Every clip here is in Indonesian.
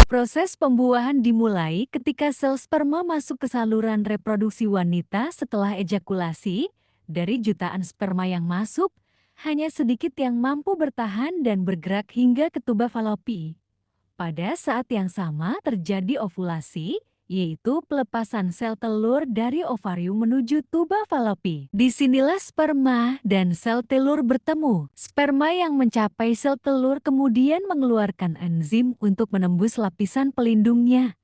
Proses pembuahan dimulai ketika sel sperma masuk ke saluran reproduksi wanita setelah ejakulasi. Dari jutaan sperma yang masuk, hanya sedikit yang mampu bertahan dan bergerak hingga ke tuba falopi. Pada saat yang sama terjadi ovulasi, yaitu pelepasan sel telur dari ovarium menuju tuba falopi. Disinilah sperma dan sel telur bertemu. Sperma yang mencapai sel telur kemudian mengeluarkan enzim untuk menembus lapisan pelindungnya.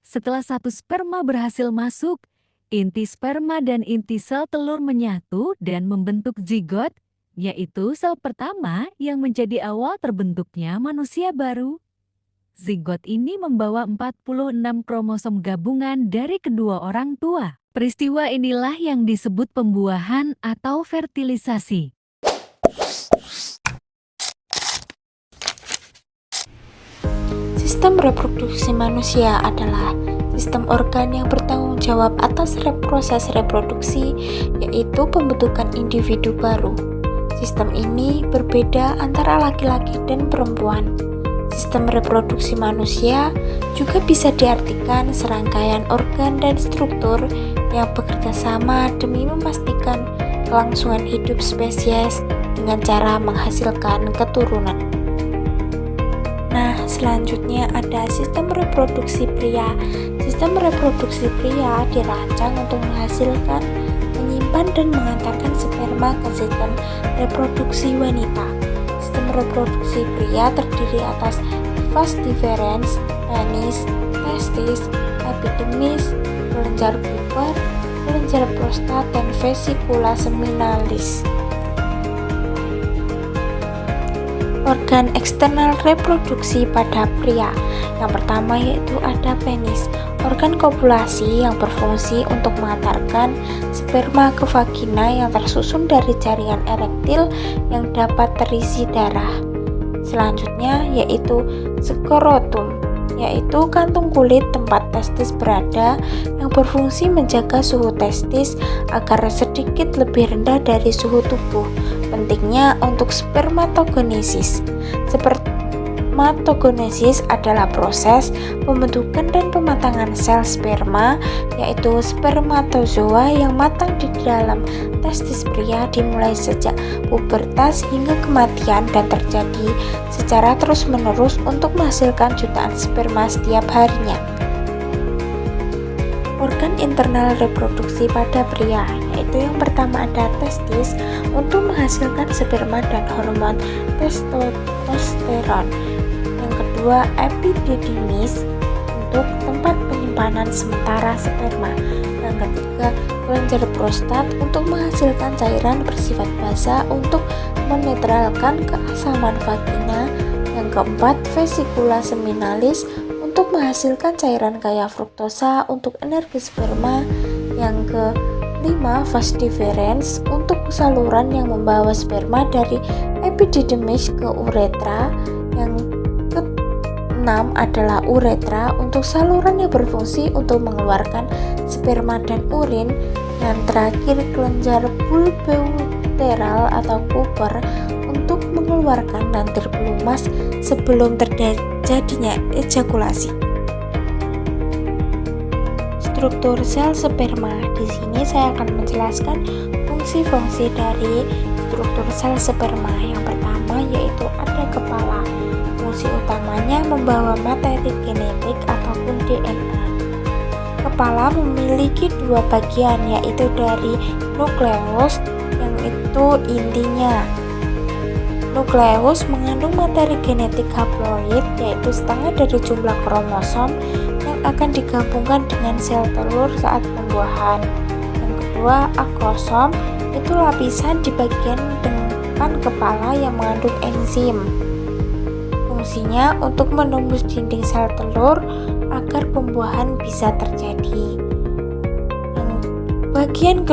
Setelah satu sperma berhasil masuk, inti sperma dan inti sel telur menyatu dan membentuk zigot, yaitu sel pertama yang menjadi awal terbentuknya manusia baru. Zigot ini membawa 46 kromosom gabungan dari kedua orang tua. Peristiwa inilah yang disebut pembuahan atau fertilisasi. Sistem reproduksi manusia adalah sistem organ yang bertanggung jawab atas proses reproduksi, yaitu pembentukan individu baru. Sistem ini berbeda antara laki-laki dan perempuan. Sistem reproduksi manusia juga bisa diartikan serangkaian organ dan struktur yang bekerja sama demi memastikan kelangsungan hidup spesies dengan cara menghasilkan keturunan. Nah, selanjutnya ada sistem reproduksi pria. Sistem reproduksi pria dirancang untuk menghasilkan, menyimpan, dan mengantarkan sperma ke sistem reproduksi wanita. Sistem reproduksi pria terdiri atas vas deferens, penis, testis, epidermis, kelenjar puber, kelenjar prostat, dan vesikula seminalis. Organ eksternal reproduksi pada pria. Yang pertama yaitu ada penis, organ kopulasi yang berfungsi untuk mengantarkan sperma ke vagina yang tersusun dari jaringan erektil yang dapat terisi darah. Selanjutnya yaitu skrotum, yaitu kantung kulit tempat testis berada yang berfungsi menjaga suhu testis agar sedikit lebih rendah dari suhu tubuh. Pentingnya untuk spermatogenesis. Spermatogenesis adalah proses pembentukan dan pematangan sel sperma, yaitu spermatozoa yang matang di dalam testis pria dimulai sejak pubertas hingga kematian dan terjadi secara terus-menerus untuk menghasilkan jutaan sperma setiap harinya. Organ internal reproduksi pada pria, yaitu yang pertama ada testis untuk menghasilkan sperma dan hormon testosteron. Yang kedua epididymis untuk tempat penyimpanan sementara sperma. Yang ketiga kelenjar prostat untuk menghasilkan cairan bersifat basa untuk menetralkan keasaman vagina. Yang keempat vesikula seminalis untuk menghasilkan cairan kaya fruktosa untuk energi sperma. Yang kelima vas deferens untuk saluran yang membawa sperma dari epididymis ke uretra. Yang keenam adalah uretra untuk saluran yang berfungsi untuk mengeluarkan sperma dan urin. Yang terakhir kelenjar pulpeuteral atau puber untuk mengeluarkan nantir pelumas sebelum terjadinya ejakulasi. Struktur sel sperma. Di sini saya akan menjelaskan fungsi-fungsi dari struktur sel sperma. Yang pertama yaitu ada kepala. Fungsi utamanya membawa materi genetik ataupun DNA. Kepala memiliki dua bagian, yaitu dari nukleus yang itu intinya. Nukleus mengandung materi genetik haploid, yaitu setengah dari jumlah kromosom yang akan digabungkan dengan sel telur saat pembuahan. Yang kedua, akrosom, itu lapisan di bagian depan kepala yang mengandung enzim. Fungsinya untuk menembus dinding sel telur agar pembuahan bisa terjadi. Yang bagian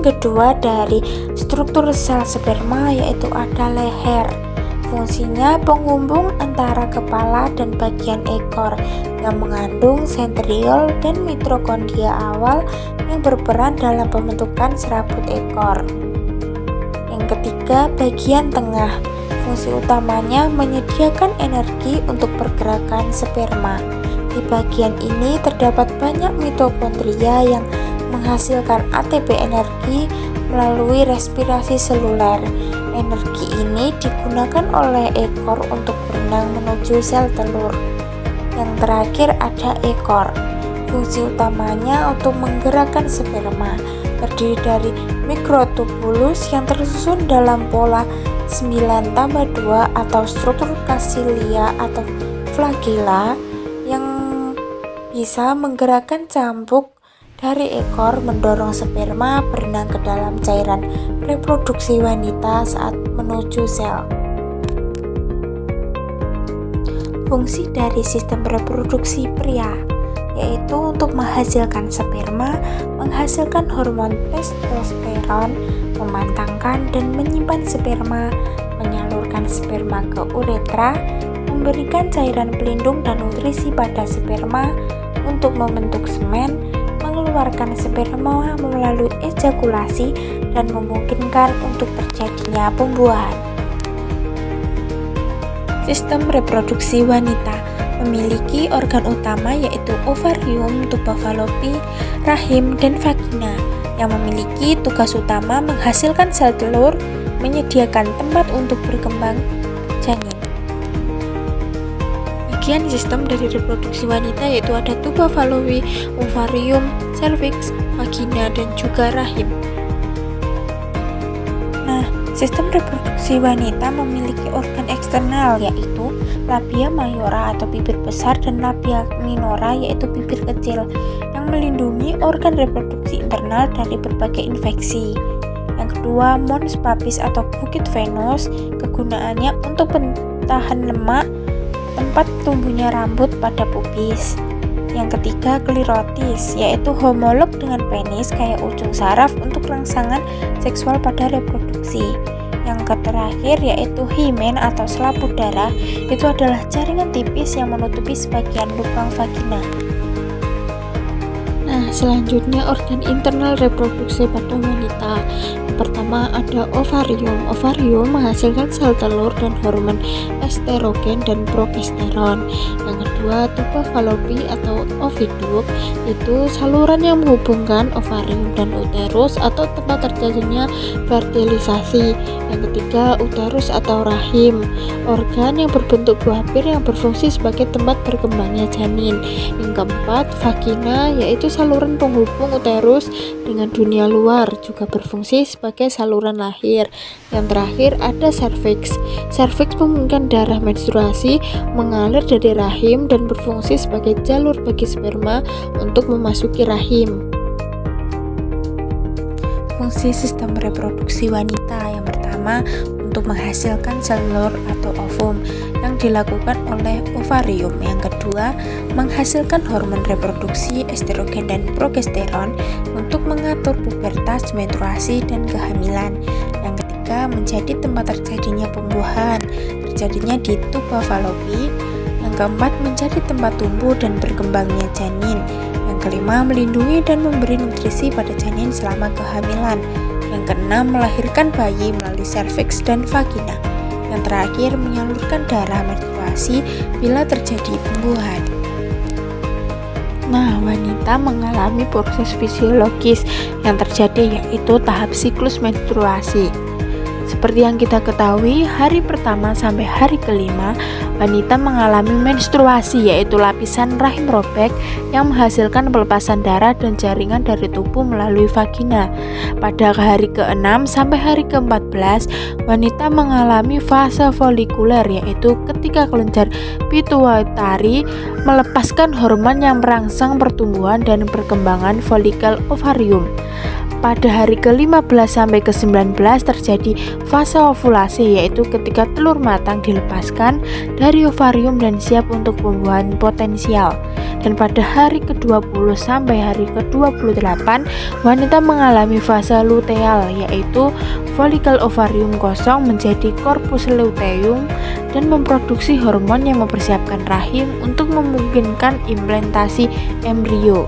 kedua dari struktur sel sperma yaitu ada leher. Fungsinya penghubung antara kepala dan bagian ekor yang mengandung sentriol dan mitokondria awal yang berperan dalam pembentukan serabut ekor. Yang ketiga, bagian tengah. Fungsi utamanya menyediakan energi untuk pergerakan sperma. Di bagian ini terdapat banyak mitokondria yang menghasilkan ATP energi melalui respirasi seluler. Energi ini digunakan oleh ekor untuk berenang menuju sel telur. Yang terakhir ada ekor. Fungsi utamanya untuk menggerakkan sperma, terdiri dari mikrotubulus yang tersusun dalam pola 9+2 atau struktur kasilia atau flagella yang bisa menggerakkan cambuk dari ekor mendorong sperma berenang ke dalam cairan reproduksi wanita saat menuju sel. Fungsi dari sistem reproduksi pria yaitu untuk menghasilkan sperma, menghasilkan hormon testosteron, memantangkan dan menyimpan sperma, menyalurkan sperma ke uretra, memberikan cairan pelindung dan nutrisi pada sperma untuk membentuk semen, mengeluarkan sperma melalui ejakulasi dan memungkinkan untuk terjadinya pembuahan. Sistem reproduksi wanita memiliki organ utama yaitu ovarium, tuba fallopi, rahim, dan vagina yang memiliki tugas utama menghasilkan sel telur, menyediakan tempat untuk berkembang janin. Bagian sistem dari reproduksi wanita yaitu ada tuba fallopi, ovarium, serviks, vagina, dan juga rahim. Nah, sistem reproduksi wanita memiliki organ eksternal yaitu labia mayora atau bibir besar dan labia minora yaitu bibir kecil yang melindungi organ reproduksi internal dari berbagai infeksi. Yang kedua, mons papis atau bukit venus, kegunaannya untuk pentahan lemak, tempat tumbuhnya rambut pada pubis. Yang ketiga, klitoris yaitu homolog dengan penis kayak ujung saraf untuk rangsangan seksual pada reproduksi. Yang terakhir yaitu himen atau selaput darah, itu adalah jaringan tipis yang menutupi sebagian lubang vagina. Nah, selanjutnya organ internal reproduksi pada wanita. Yang pertama ada ovarium. Ovarium menghasilkan sel telur dan hormon estrogen dan progesteron. Yang kedua, tuba fallopi atau oviduk, itu saluran yang menghubungkan ovarium dan uterus atau tempat terjadinya fertilisasi. Yang ketiga, uterus atau rahim, organ yang berbentuk buah bir yang berfungsi sebagai tempat berkembangnya janin. Yang keempat, vagina, yaitu saluran penghubung uterus dengan dunia luar, juga berfungsi sebagai saluran lahir. Yang terakhir ada serviks. Serviks memungkinkan darah menstruasi mengalir dari rahim dan berfungsi sebagai jalur bagi sperma untuk memasuki rahim. Fungsi sistem reproduksi wanita yang pertama untuk menghasilkan sel telur atau ovum yang dilakukan oleh ovarium. Yang kedua, menghasilkan hormon reproduksi estrogen dan progesteron untuk mengatur pubertas, menstruasi, dan kehamilan. Yang ketiga, menjadi tempat terjadinya pembuahan, terjadinya di tuba fallopi. Yang keempat, menjadi tempat tumbuh dan berkembangnya janin. Yang kelima, melindungi dan memberi nutrisi pada janin selama kehamilan. Yang keenam, melahirkan bayi melalui serviks dan vagina. Yang terakhir, menyalurkan darah menstruasi bila terjadi pembuahan. Nah, wanita mengalami proses fisiologis yang terjadi yaitu tahap siklus menstruasi. Seperti yang kita ketahui, hari pertama sampai hari kelima, wanita mengalami menstruasi yaitu lapisan rahim robek yang menghasilkan pelepasan darah dan jaringan dari tubuh melalui vagina. Pada hari ke-6 sampai hari ke-14, wanita mengalami fase folikuler yaitu ketika kelenjar pituitari melepaskan hormon yang merangsang pertumbuhan dan perkembangan folikel ovarium. Pada hari ke-15 sampai ke-19 terjadi fase ovulasi yaitu ketika telur matang dilepaskan dari ovarium dan siap untuk pembuahan potensial. Dan pada hari ke-20 sampai hari ke-28 wanita mengalami fase luteal yaitu folikel ovarium kosong menjadi korpus luteum dan memproduksi hormon yang mempersiapkan rahim untuk memungkinkan implantasi embrio.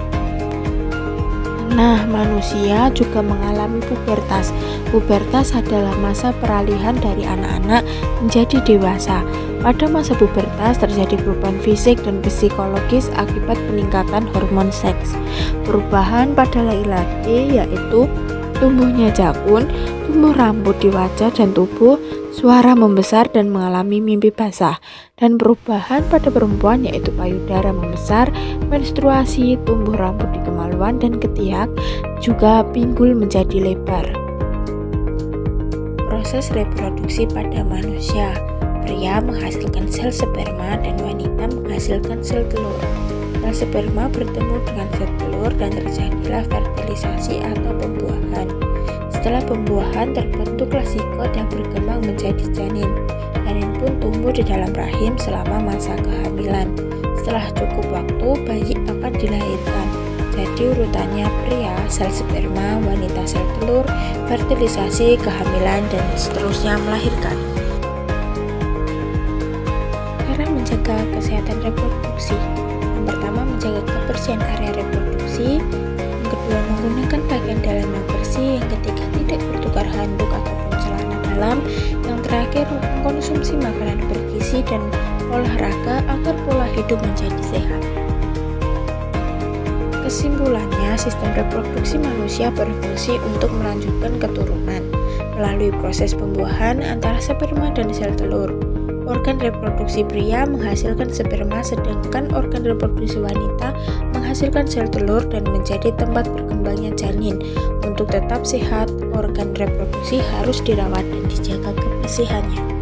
Nah, manusia juga mengalami pubertas. Pubertas adalah masa peralihan dari anak-anak menjadi dewasa. Pada masa pubertas terjadi perubahan fisik dan psikologis akibat peningkatan hormon seks. Perubahan pada laki-laki yaitu tumbuhnya jakun, tumbuh rambut di wajah dan tubuh, suara membesar dan mengalami mimpi basah. Dan perubahan pada perempuan yaitu payudara membesar, menstruasi, tumbuh rambut di kemaluan dan ketiak, juga pinggul menjadi lebar. Proses reproduksi pada manusia. Pria menghasilkan sel sperma dan wanita menghasilkan sel telur. Sel sperma bertemu dengan sel telur dan terjadilah fertilisasi atau pembuahan. Setelah pembuahan terbentuklah zigot yang berkembang menjadi janin. Janin pun tumbuh di dalam rahim selama masa kehamilan. Setelah cukup waktu, bayi akan dilahirkan. Jadi urutannya pria, sel sperma, wanita sel telur, fertilisasi, kehamilan, dan seterusnya melahirkan. Cara menjaga kesehatan reproduksi. Yang pertama, menjaga kebersihan area reproduksi. Yang kedua, menggunakan pakaian dalam yang bersih. Yang ketiga, tidak bertukar handuk ataupun celana dalam. Yang terakhir, mengkonsumsi makanan bergizi dan olahraga agar pola hidup menjadi sehat. Kesimpulannya, sistem reproduksi manusia berfungsi untuk melanjutkan keturunan melalui proses pembuahan antara sperma dan sel telur. Organ reproduksi pria menghasilkan sperma, sedangkan organ reproduksi wanita menghasilkan sel telur dan menjadi tempat berkembangnya janin. Untuk tetap sehat, organ reproduksi harus dirawat dan dijaga kebersihannya.